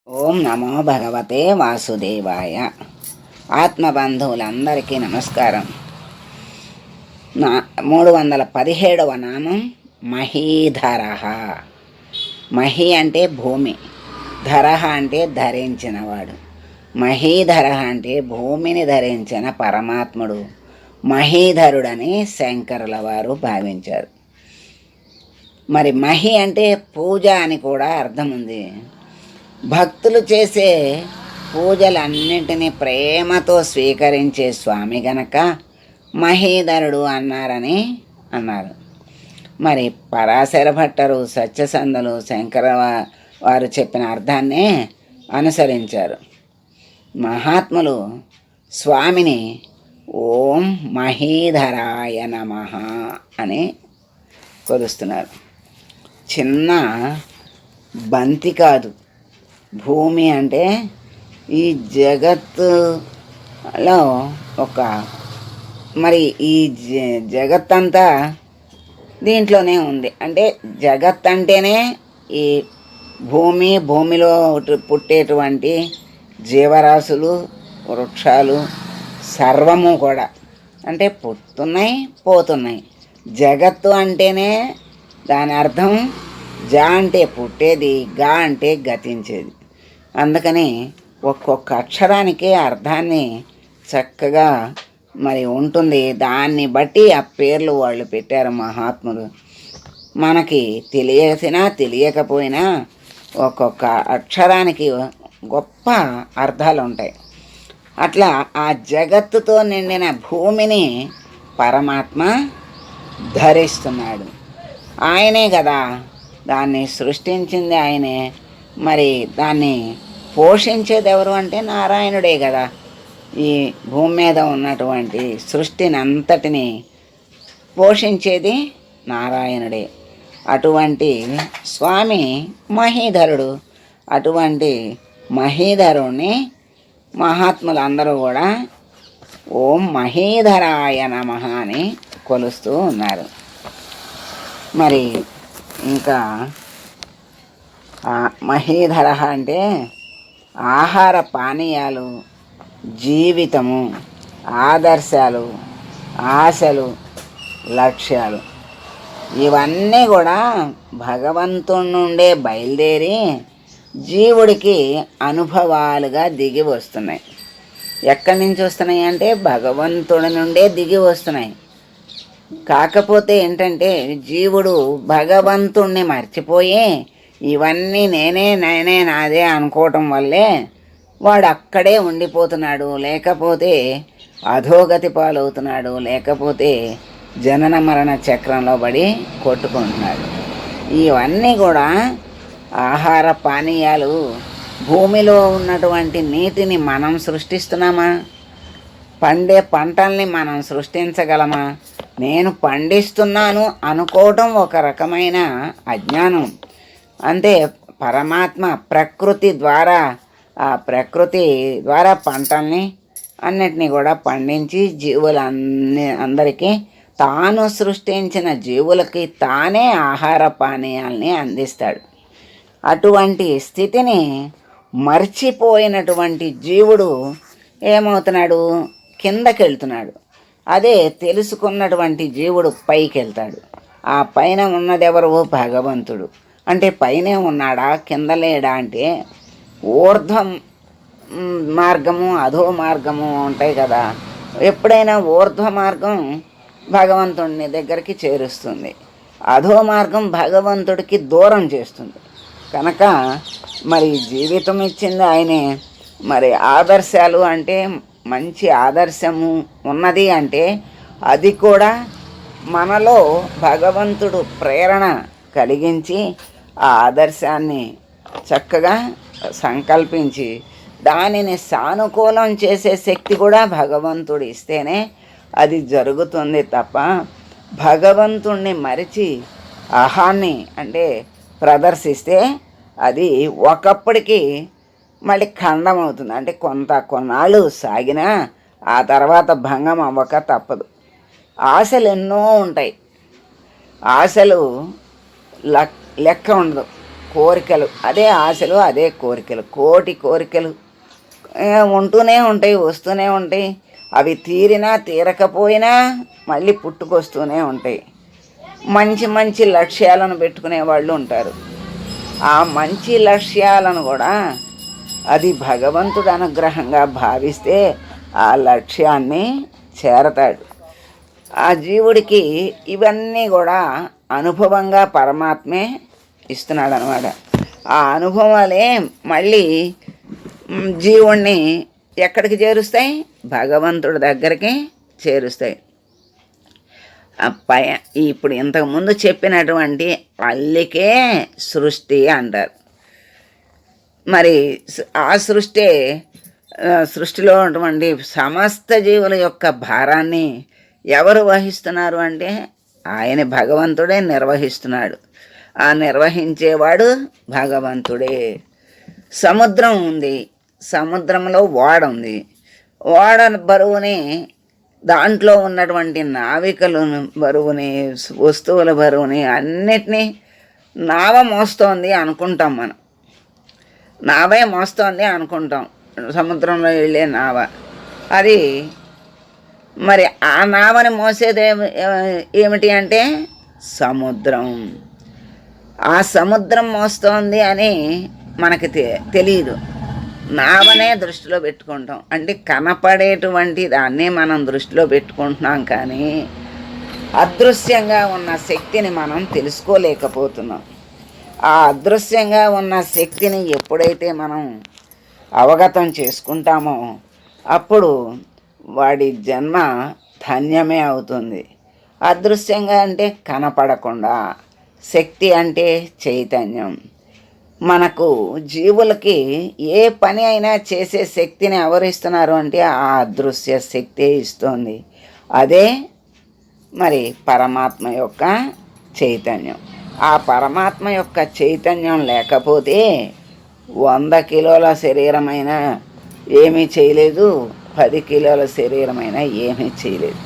ఓం నమో భగవతే వాసుదేవాయ. ఆత్మబంధువులందరికీ నమస్కారం. నా 317వ నామం మహీధర. మహి అంటే భూమి, ధర అంటే ధరించినవాడు. మహీధర అంటే భూమిని ధరించిన పరమాత్ముడు మహీధరుడని శంకరుల వారు భావించారు. మరి మహి అంటే పూజ అని కూడా అర్థం ఉంది. భక్తులు చేసే పూజలన్నింటినీ ప్రేమతో స్వీకరించే స్వామి గనక మహీధరుడు అన్నారని అన్నారు. మరి పరాశర భట్టరు, సత్యసంధులు, శంకర వారు చెప్పిన అర్థాన్నే అనుసరించారు. మహాత్ములు స్వామిని ఓం మహీధరాయ నమః అని కొలుస్తున్నారు. చిన్న బంతి కాదు, భూమి అంటే ఈ జగత్తులో మరి ఈ జగత్తంతా దీంట్లోనే ఉంది. అంటే జగత్ అంటేనే ఈ భూమిలో పుట్టేటువంటి జీవరాశులు, వృక్షాలు సర్వము కూడా అంటే పుట్టున్నాయి, పోతున్నాయి. జగత్తు అంటేనే దాని అర్థం జ అంటే పుట్టేది, గా అంటే గతించేది. అందుకని ఒక్కొక్క అక్షరానికి అర్థాన్ని చక్కగా మరి ఉంటుంది. దాన్ని బట్టి ఆ పేర్లు వాళ్ళు పెట్టారు మహాత్ములు. మనకి తెలిసినా తెలియకపోయినా ఒక్కొక్క అక్షరానికి గొప్ప అర్థాలు ఉంటాయి. అట్లా ఆ జగత్తుతో నిండిన భూమిని పరమాత్మ ధరిస్తున్నాడు. ఆయనే కదా దాన్ని సృష్టించింది, ఆయనే. మరి దాన్ని పోషించేది ఎవరు అంటే నారాయణుడే కదా. ఈ భూమి మీద ఉన్నటువంటి సృష్టిని అంతటిని పోషించేది నారాయణుడే. అటువంటి స్వామి మహీధరుడు. అటువంటి మహీధరుణ్ణి మహాత్ములందరూ కూడా ఓం మహీధరాయ నమః అని కొలుస్తూ ఉన్నారు. మరి ఇంకా మహీధర అంటే ఆహార పానీయాలు, జీవితము, ఆదర్శాలు, ఆశలు, లక్ష్యాలు ఇవన్నీ కూడా భగవంతుడి నుండే బయలుదేరి జీవుడికి అనుభవాలుగా దిగి వస్తున్నాయి. ఎక్కడి నుంచి వస్తున్నాయి అంటే భగవంతుడి నుండే దిగి వస్తున్నాయి. కాకపోతే ఏంటంటే జీవుడు భగవంతుణ్ణి మర్చిపోయి ఇవన్నీ నేనే నాదే అనుకోవటం వల్లే వాడు అక్కడే ఉండిపోతున్నాడు. లేకపోతే అధోగతి పాలవుతున్నాడు. లేకపోతే జనన మరణ చక్రంలో పడి కొట్టుకుంటున్నాడు. ఇవన్నీ కూడా ఆహార పానీయాలు. భూమిలో ఉన్నటువంటి నీటిని మనం సృష్టిస్తున్నామా? పండే పంటల్ని మనం సృష్టించగలమా? నేను పండిస్తున్నాను అనుకోవటం ఒక రకమైన అజ్ఞానం. అంటే పరమాత్మ ప్రకృతి ద్వారా ఆ ప్రకృతి ద్వారా పంటల్ని అన్నిటినీ కూడా పండించి అందరికీ తాను సృష్టించిన జీవులకి తానే ఆహార పానీయాల్ని అందిస్తాడు. అటువంటి స్థితిని మర్చిపోయినటువంటి జీవుడు ఏమవుతున్నాడు? కిందకి వెళ్తున్నాడు. అదే తెలుసుకున్నటువంటి జీవుడు పైకి వెళ్తాడు. ఆ పైన ఉన్నదెవరు? భగవంతుడు. అంటే పైనే ఉన్నాడా, కింద లేడా అంటే ఊర్ధ్వం మార్గము, అధో మార్గము ఉంటాయి కదా. ఎప్పుడైనా ఊర్ధ్వ మార్గం భగవంతుడిని దగ్గరికి చేరుస్తుంది, అధో మార్గం భగవంతుడికి దూరం చేస్తుంది. కనుక మరి జీవితం ఇచ్చింది ఆయనే. మరి ఆదర్శాలు అంటే మంచి ఆదర్శము ఉన్నది అంటే అది కూడా మనలో భగవంతుడు ప్రేరణ కలిగించి ఆ ఆదర్శాన్ని చక్కగా సంకల్పించి దానిని సానుకూలం చేసే శక్తి కూడా భగవంతుడు ఇస్తేనే అది జరుగుతుంది. తప్ప భగవంతుణ్ణి మరిచి అహాన్ని అంటే ప్రదర్శిస్తే అది ఒకప్పటికి మళ్ళీ ఖండం అవుతుంది. అంటే కొన్నాళ్ళు సాగినా ఆ తర్వాత భంగం అవ్వక తప్పదు. ఆశలు ఎన్నో ఉంటాయి. ఆశలు లెక్క ఉండదు. కోరికలు, అదే ఆశలు, అదే కోరికలు, కోటి కోరికలు ఉంటూనే ఉంటాయి, వస్తూనే ఉంటాయి. అవి తీరినా తీరకపోయినా మళ్ళీ పుట్టుకొస్తూనే ఉంటాయి. మంచి మంచి లక్ష్యాలను పెట్టుకునే వాళ్ళు ఉంటారు. ఆ మంచి లక్ష్యాలను కూడా అది భగవంతుడు అనుగ్రహంగా భావిస్తే ఆ లక్ష్యాన్ని చేరతాడు. ఆ జీవుడికి ఇవన్నీ కూడా అనుభవంగా పరమాత్మే ఇస్తున్నాడు అనమాట. ఆ అనుభవాలే మళ్ళీ జీవుణ్ణి ఎక్కడికి చేరుస్తాయి? భగవంతుడి దగ్గరికి చేరుస్తాయి. ఇప్పుడు ఇంతకుముందు చెప్పినటువంటి అల్లికే సృష్టి అంటారు. మరి ఆ సృష్టిలో ఉన్నటువంటి సమస్త జీవుల యొక్క భారాన్ని ఎవరు వహిస్తున్నారు అంటే ఆయన భగవంతుడే నిర్వహిస్తున్నాడు. ఆ నిర్వహించేవాడు భగవంతుడే. సముద్రం ఉంది, సముద్రంలో ఓడ ఉంది. ఓడ బరువుని, దాంట్లో ఉన్నటువంటి నావికలు బరువుని, వస్తువుల బరువుని అన్నిటినీ నావ మోస్తోంది అనుకుంటాం. మనం నావే మోస్తోంది అనుకుంటాం, సముద్రంలో వెళ్ళే నావ. అది మరి ఆ నావని మోసేది ఏమిటి అంటే సముద్రం. ఆ సముద్రం మోస్తోంది అని మనకి తెలియదు. నావనే దృష్టిలో పెట్టుకుంటాం. అంటే కనపడేటువంటి దాన్నే మనం దృష్టిలో పెట్టుకుంటున్నాం, కానీ అదృశ్యంగా ఉన్న శక్తిని మనం తెలుసుకోలేకపోతున్నాం. ఆ అదృశ్యంగా ఉన్న శక్తిని ఎప్పుడైతే మనం అవగతం చేసుకుంటామో అప్పుడు వాడి జన్మ ధన్యమే అవుతుంది. అదృశ్యంగా అంటే కనపడకుండా, శక్తి అంటే చైతన్యం. మనకు జీవులకి ఏ పని అయినా చేసే శక్తిని ఎవరిస్తున్నారు అంటే ఆ అదృశ్య శక్తే ఇస్తుంది. అదే మరి పరమాత్మ యొక్క చైతన్యం. ఆ పరమాత్మ యొక్క చైతన్యం లేకపోతే 100 కిలోల శరీరమైనా ఏమీ చేయలేదు, 10 కిలోల శరీరమైనా ఏమీ చేయలేదు.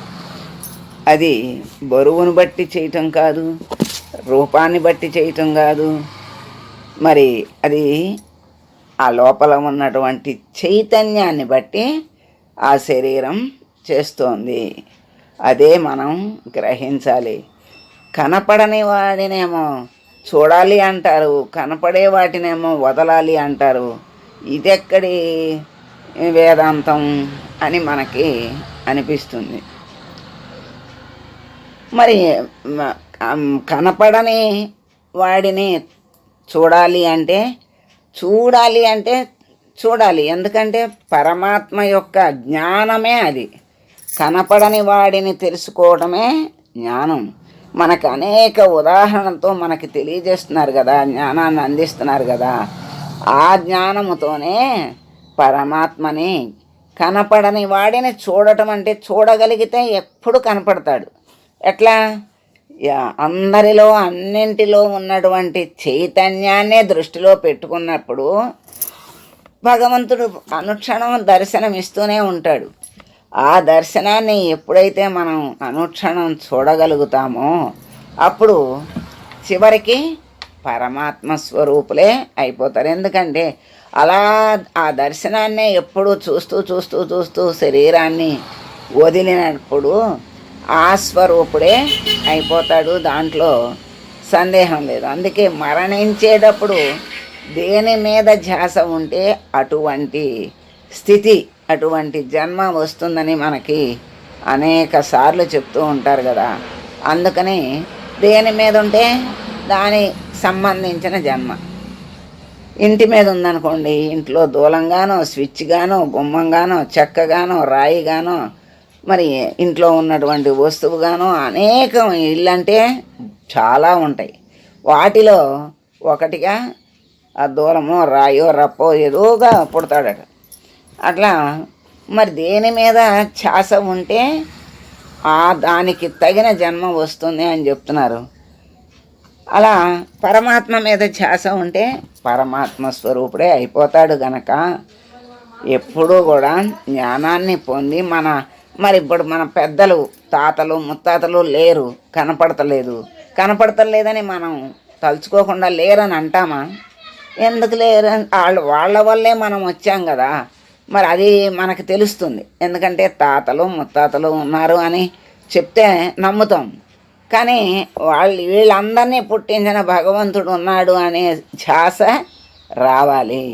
అది బరువును బట్టి చేయటం కాదు, రూపాన్ని బట్టి చేయటం కాదు, మరి అది ఆ లోపల ఉన్నటువంటి చైతన్యాన్ని బట్టి ఆ శరీరం చేస్తోంది. అదే మనం గ్రహించాలి. కనపడని వాడినేమో చూడాలి అంటారు, కనపడే వాటినేమో వదలాలి అంటారు. ఇదెక్కడి వేదాంతం అని మనకి అనిపిస్తుంది. మరి కనపడని వాడిని చూడాలి అంటే చూడాలి. ఎందుకంటే పరమాత్మ యొక్క జ్ఞానమే అది. కనపడని వాడిని తెలుసుకోవడమే జ్ఞానం. మనకు అనేక ఉదాహరణలతో మనకి తెలియజేస్తున్నారు కదా, జ్ఞానాన్ని అందిస్తున్నారు కదా. ఆ జ్ఞానముతోనే పరమాత్మని, కనపడని వాడిని చూడటం అంటే చూడగలిగితే ఎప్పుడు కనపడతాడు. ఎట్లా? అందరిలో అన్నింటిలో ఉన్నటువంటి చైతన్యాన్నే దృష్టిలో పెట్టుకున్నప్పుడు భగవంతుడు అనుక్షణం దర్శనం ఇస్తూనే ఉంటాడు. ఆ దర్శనాన్ని ఎప్పుడైతే మనం అనుక్షణం చూడగలుగుతామో అప్పుడు చివరికి పరమాత్మ స్వరూపులే అయిపోతారు. ఎందుకంటే అలా ఆ దర్శనాన్నే ఎప్పుడూ చూస్తూ శరీరాన్ని వదిలినప్పుడు ఆ స్వరూపుడే అయిపోతాడు. దాంట్లో సందేహం లేదు. అందుకే మరణించేటప్పుడు దేని మీద ధ్యాస ఉంటే అటువంటి స్థితి, అటువంటి జన్మ వస్తుందని మనకి అనేక సార్లు చెప్తూ ఉంటారు కదా. అందుకని దేని మీద ఉంటే దాని సంబంధించిన జన్మ. ఇంటి మీద ఉందనుకోండి, ఇంట్లో దూలంగానో, స్విచ్గానో, గుమ్మంగానో, చెక్కగానో, రాయిగానో, మరి ఇంట్లో ఉన్నటువంటి వస్తువుగానో అనేకం. ఇల్లంటే చాలా ఉంటాయి. వాటిలో ఒకటిగా ఆ దూలమో, రాయో, రప్పో ఏదోగా పుడతాడట. అట్లా మరి దేని మీద ఛాస ఉంటే దానికి తగిన జన్మ వస్తుంది అని చెప్తున్నారు. అలా పరమాత్మ మీద ధ్యాస ఉంటే పరమాత్మ స్వరూపుడే అయిపోతాడు. గనక ఎప్పుడూ కూడా జ్ఞానాన్ని పొంది మరి ఇప్పుడు మన పెద్దలు, తాతలు, ముత్తాతలు లేరు, కనపడతలేదని మనం తలుచుకోకుండా లేరని అంటామా? ఎందుకు లేరు? వాళ్ళ వల్లే మనం వచ్చాం కదా. మరి అది మనకు తెలుస్తుంది, ఎందుకంటే తాతలు ముత్తాతలు ఉన్నారు అని చెప్తే నమ్ముతాం. కానీ వీళ్ళందరినీ పుట్టించిన భగవంతుడు ఉన్నాడు అనే ధ్యాస రావాలి.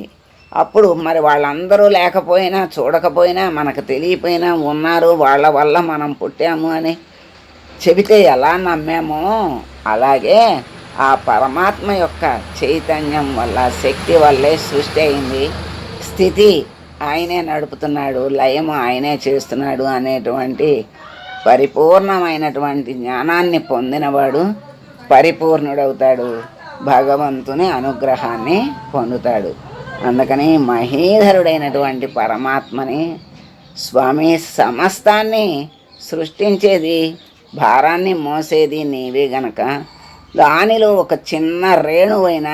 అప్పుడు మరి వాళ్ళందరూ లేకపోయినా చూడకపోయినా మనకు తెలియపోయినా ఉన్నారు, వాళ్ళ వల్ల మనం పుట్టాము అని చెబితే ఎలా నమ్మామో అలాగే ఆ పరమాత్మ యొక్క చైతన్యం వల్ల, శక్తి వల్లే సృష్టి అయింది. స్థితి ఆయనే నడుపుతున్నాడు, లయము ఆయనే చేస్తున్నాడు అనేటువంటి పరిపూర్ణమైనటువంటి జ్ఞానాన్ని పొందినవాడు పరిపూర్ణుడవుతాడు, భగవంతుని అనుగ్రహాన్ని పొందుతాడు. అందుకని మహీధరుడైనటువంటి పరమాత్మని స్వామి, సమస్తాన్ని సృష్టించేది, భారాన్ని మోసేది నీవే గనక దానిలో ఒక చిన్న రేణువైన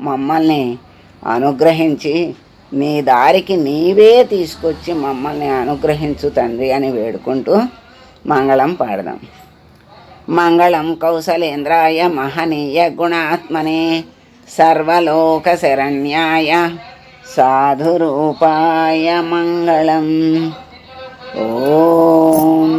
మమ్మల్ని అనుగ్రహించి నీ దారికి నీవే తీసుకొచ్చి మమ్మల్ని అనుగ్రహించు తండ్రి అని వేడుకుంటూ మంగళం పాడదాం. మంగళం కౌసలేంద్రాయ మహనీయ గుణాత్మనే సర్వలోక శరణ్యాయ సాధురూపాయ మంగళం. ఓం